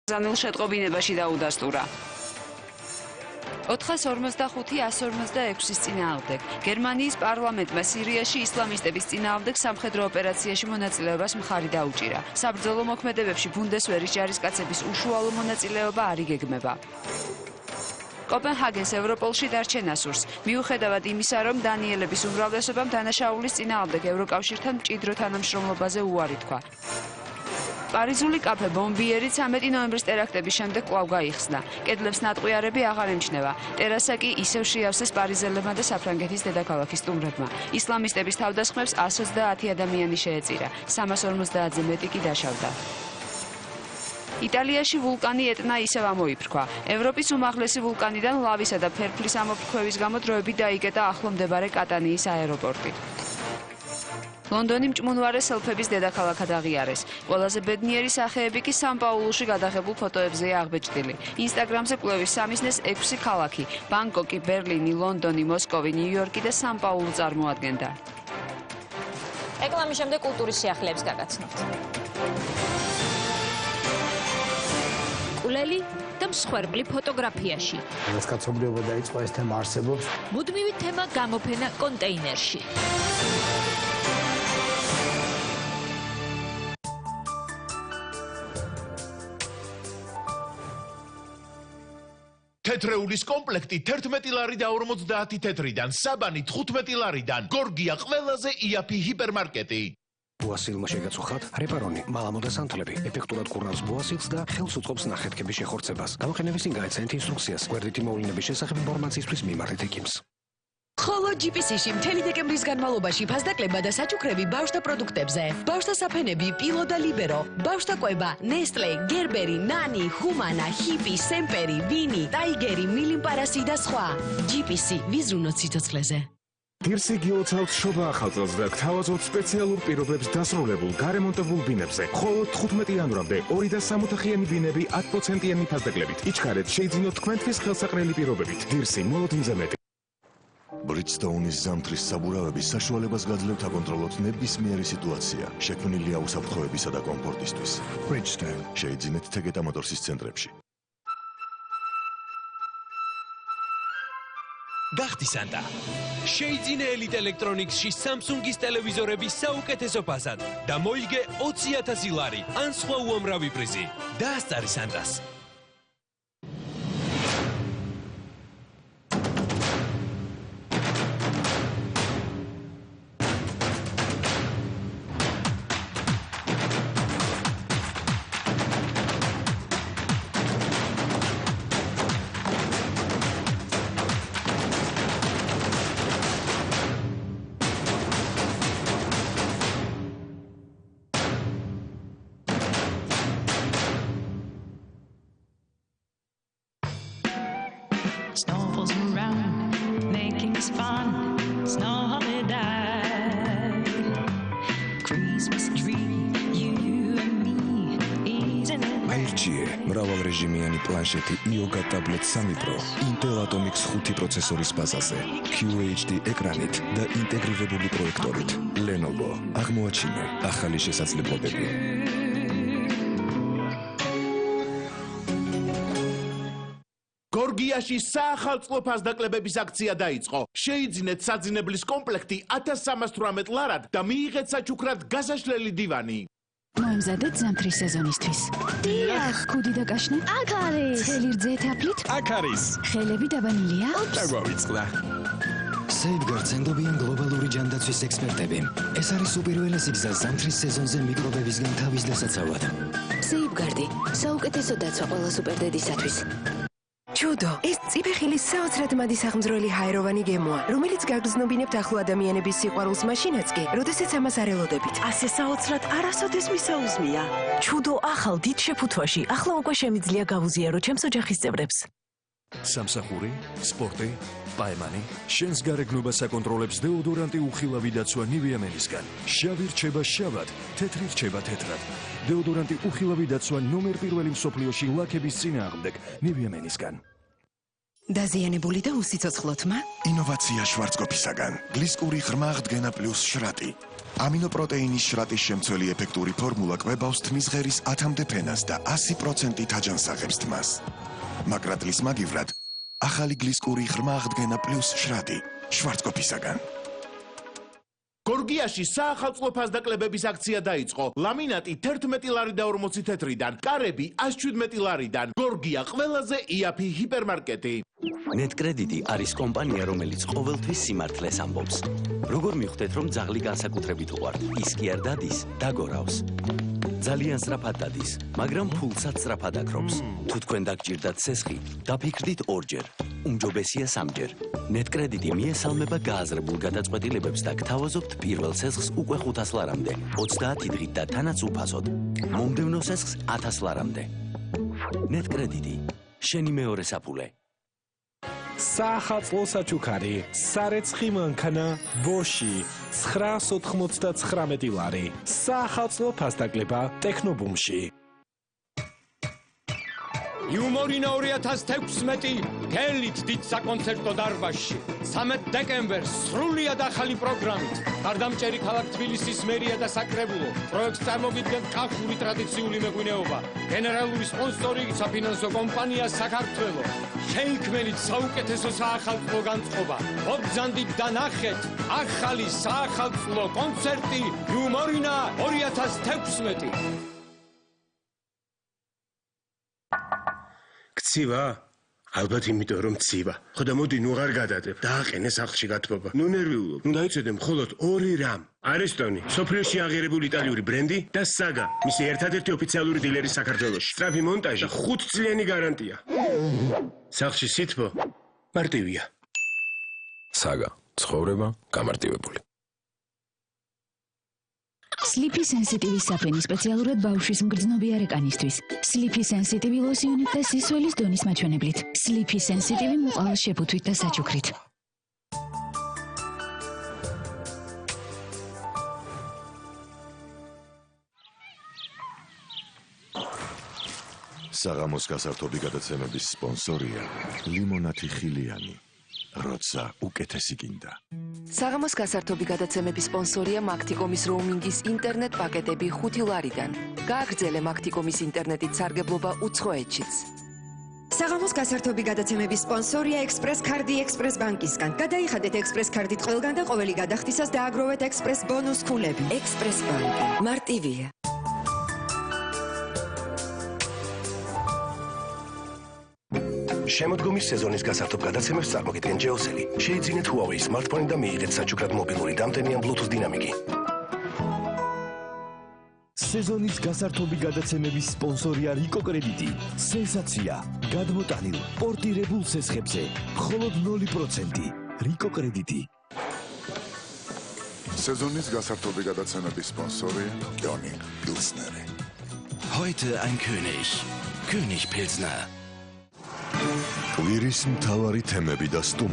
ზანილ შეტყობინებაში დაუდასტურა. 455-156-ის წინააღმდეგ. გერმანიის პარლამენტმა სირიაში ისლამისტების წინააღმდეგ სამხედრო ოპერაციაში მონაწილეობას მხარი დაუჭირა. საბრძოლო მოქმედებებში ბუნდესვერის ჯარისკაცების უშუალო მონაწილეობა არ იგეგმება. კოპენჰაგენს ევროპოლში დარჩენა სურს. მიუხედავად იმისა, რომ დანიელების უმრავლესობამ დანაშაულის წინააღმდეგ ევროკავშირთან მჭიდრო თანამშრომლობაზე უარი თქვა. პარიზული კაფე ბომბიერი 13 ნოემბრის ტერაქტების შემდეგ კვლავ გაიხსნა. კედლებს ნატყვიარები აღარ ემჩნევა. ტერასა კი ისევ შეავსეს პარიზელებმა და საფრანგეთის დედაქალაქის სტუმრებმა. ისლამისტების თავდასხმებს 130 ადამიანი შეეწირა. 350-ზე მეტი კი დაშავდა. იტალიაში ვულკანი ეტნა ისევ ამოიფრქვა. ევროპის უმაღლესი ვულკანიდან ლავისა და ფერფლის ამოფრქვევის გამო დროებით დაიკეტა ახლო მდებარე კატანიის აეროპორტი. ლონდონი მჭმუნვარე სელფების დედაქალაქად აღიარეს. ყველაზე ბედნიერი სახეები კი სან-პაულუში გადაღებულ ფოტოებზეა აღბეჭდილი. ინსტაგრამზე კვლევის სამიზნეს 6 ქალაქი: ბანგკოკი, ბერლინი, ლონდონი, მოსკოვი, ნიუ-იორკი და სან-პაულუ წარმოადგენდა. რეკლამის შემდეგ კულტურის სიახლეებს გაგაცნობთ. კულელი და მსხვერპლი ფოტოგრაფიაში. ეს კაცობრიობა დაიწყო ეს თემა არსებობს. მუდმივი თემა გამოფენა კონტეინერში. თეთრეულის კომპლექტი 11 ლარი და 50 თეთრიდან, საბანი 15 ლარიდან. გორგია ყველაზე იაფი ჰიპერმარკეტი. ბუასილმა შეგაწუხათ რეპარონი, მალამო და სანთლები, ეფექტურად კურნავს ბუასილს და ხელს უწყობს ნახეთქების შეხორცებას. გამოყენების წინ გაეცანით ინსტრუქციას. გვერდითი მოვლენების შესახებ ინფორმაციისთვის მიმართეთ ექიმს. ხოლო GPC-ში მთელი დეკემბრის განმავლობაში ფასდაკლება და საჩუქრები ბავშვთა პროდუქტებზე. ბავშვთა საფენები პილო და ლიბერო, ბავშვთა კვება ნესტლე, გერბერი, ნანი, ჰუმანა, ჰიპი, სემპერი, ვინი, ტაიგერი, მილიმპარასი და სხვა. GPC ვიზრუნოთ სიცოცხლეზე. დირსი გილოცავთ შობა ახალწელს და გთავაზობთ სპეციალურ პირობებს დასრულებულ გარემონტებულ ბინებზე. ხოლო 15 იანვრამდე 2 და 3 ოთახიანი ბინები 10%-იანი ფასდაკლებით. იჩქარეთ, შეიძინოთ თქვენთვის ხელსაყრელი პირობებით. დირსი მოლოდინზე მეტი. ბრიჯსტოუნის ზამთრის საბურავები საშუალებას გაძლევთ აკონტროლოთ ნებისმიერი სიტუაცია, შექმნილია უსაფრთხოებისა და კომფორტისთვის. Bridgestone შეიძინეთ თეგეტა მოტორსის ცენტრებში. გახდი სანტა. შეიძინე Elite Electronics-ში Samsung-ის ტელევიზორების საუკეთესო ფასად და მოიგე 20,000 ლარი ან სხვა უამრავი პრიზი. დაასწარი სანტას. Snow falls around, making us fun. Snow holiday, Christmas tree, you and me, isn't it? AirGie, მრავალ რეჟიმიანი პლანშეტი Yoga Tablet 3 Pro, Intel Atomix 5 პროცესორის ბაზაზე, QHD ეკრანით და ინტეგრირებული პროექტორით. Lenovo, აღმოაჩინა ახალი შესაძლებლობები. გორგიაში საახალწლო ფასდაკლებების აქცია დაიწყო. შეიძინეთ საძინებლის კომპლექტი 1318 ლარად და მიიღეთ საჩუქრად გასაშლელი დივანი. მოემზადეთ ზამთრის სეზონისთვის. დიახ, ქუდი და კაშნე? აქ არის. ცხელი რძე თაფლით? აქ არის. ხელები დაბანილია? დაგვავიწყდა. Safeguard ენდობიან გლობალური ჯანდაცვის ექსპერტები. ეს არის უპირველესი გზა ზამთრის სეზონზე მიკრობებისგან თავის დასაცავად. Safeguard-ი, საუკეთესო დაცვა ყველა სუპერდედისათვის. ჩუდო, ეს წიფეხილის საოცრად მადი საღმძვრელი ჰაეროვანი გემოა, რომელიც გაგრძნობინებთ ახლო ადამიანების სიყვარულს მაშინაც კი, როდესაც ამას არ ელოდებით. ასე საოცრად არასოდეს მისაუზმია. ჩუდო ახალ დიდ შეფუთვაში, ახლა უკვე შემიძლია გავუზიარო ჩემს ოჯახის წევრებს. სამსახური, სპორტი, პაემანი, შენს გარეგნობას აკონტროლებს დეოდორანტი უხილავი დაცვა Nivea Men-ისგან. შავი რჩება შავად, თეთრი რჩება თეთრად. დეოდორანტი უხილავი დაცვა ნომერ პირველი მსოფლიოში ლაქების წინააღმდეგ Nivea Men-ისგან. დაზიანებული და უსიცოცხლო თმა? ინოვაცია შვარცკოფისაგან. გლისკური ღრმა აღდგენა პლუს შრატი. ამინოპროტეინის შრატის შემცველი ეფექტური ფორმულა კვებავს თმის ღერის 10-მდე ფენას და 100% აჯანსაღებს თმას. მაგრატლის მაგივრად ახალი გლისკური ღრმა აღდგენა პლუს შრატი შვარცკოფისაგან. გორგიაში საახალწლო ფასდაკლებების აქცია დაიწყო. ლამინატი 11 ლარი და 40 თეთრიდან, კარები 117 ლარიდან. გორგია ყველაზე იაფი ჰიპერმარკეტი. ნეტკრედიტი არის კომპანია, რომელიც ყოველთვის სიმართლეს ამბობს. როგორ მიხვდეთ, რომ ძაღლი განსაკუთრებით უყვართ, ის კი არ დადის, დაგორავს. ძალიან სწრაფად დადის, მაგრამ ფულსაც სწრაფად აქრობს. თუ თქვენ დაგჭირდათ სესხი, დაფიქრდით ორჯერ, უმჯობესია სამჯერ. ნეტკრედიტი მიესალმება გააზრებულ გადაწყვეტილებებს და გთავაზობთ პირველ სესხს უკვე 500 ლარამდე, 30 დღით და თანაც უფასოდ. მომდევნო სესხს 1000 ლარამდე. ნეტკრედიტი, შენი მეორე საფულე. საახალწლო საჩუქარი, სარეცხი მანქანა, ბოში, 999 ლარი. საახალწლო ფასდაკლება ტექნობუმში. იუმორინა 2016 თელით დიდ საკონცერტო დარბაზში 13 დეკემბერს სრულიად ახალი პროგრამით გარდამჭერი ქალაქ თბილისის მერია და საკრებულო პროექტს წარმოგიდგენთ კახური ტრადიციული მეღვინეობა გენერალური სპონსორი საფინანსო კომპანია საქართველო შეიქმნით საუკეთესო საახალწლო განწყობა მოგზანდით და ნახეთ ახალი საახალწლო კონცერტი იუმორინა 2016 გცივა? ალბათ იმიტომ რომ გცივა. ხო და მოდი ნუ აღარ გადადებ. დააყენე სახლში გათბობა. ნუ ნერვიულობ. ნუ დაიცოდე მხოლოდ 2 რამ. არისტონი, სოფლიოში აღიარებული იტალიური ბრენდი და საგა, მისი ერთადერთი ოფიციალური დილერი საქართველოში. სწრაფი მონტაჟი, 5 წლიანი გარანტია. სახლში სითბო მარტივია. საგა, ცხოვრება გამარტივებული. Sleepy Sensitive საფენი სპეციალურად ბავშვის მგრძნობიარე კანისთვის. Sleepy Sensitive ლოსიონით და სისვლის დონის მაჩვენებლით. Sleepy Sensitive მოყავის შეფუთვით და საჩუქრით. საღამოს გასართობი გადაცემების სპონსორია ლიმონათი ხილიანი. როცა უკეთესი გინდა. საღამოს გასართობი გადაცემების სპონსორია მაქტიკომის როუმინგის ინტერნეტ პაკეტები 5 ლარიდან. გააგრძელე მაქტიკომის ინტერნეტით სარგებლობა უცხო ეთშიც. საღამოს გასართობი გადაცემების სპონსორია ექსპრეს კარდი ექსპრეს ბანკისგან. გადაიხადეთ ექსპრეს კარდით ყველგან და ყოველი გადახდისას დააგროვეთ ექსპრეს ბონუს ქულები. ექსპრეს ბანკი მარტივია. შემოდგომის სეზონის გასართობ გადაცემებს წარმოგიდგენ ჯეოსელი. შეიძინეთ Huawei smartphone და მიიღეთ საჩუქრად მობილური დამტენიან Bluetooth დინამიკი. სეზონის გასართობი გადაცემების სპონსორია რიკო კრედიტი. სენსაცია, გადმოტანილ, პორტირებულ სესხებზე, მხოლოდ 0%. რიკო კრედიტი. სეზონის გასართობი გადაცემების სპონსორია König Pilsner. Heute ein König. König Pilsner. კვირის მთავარი თემები და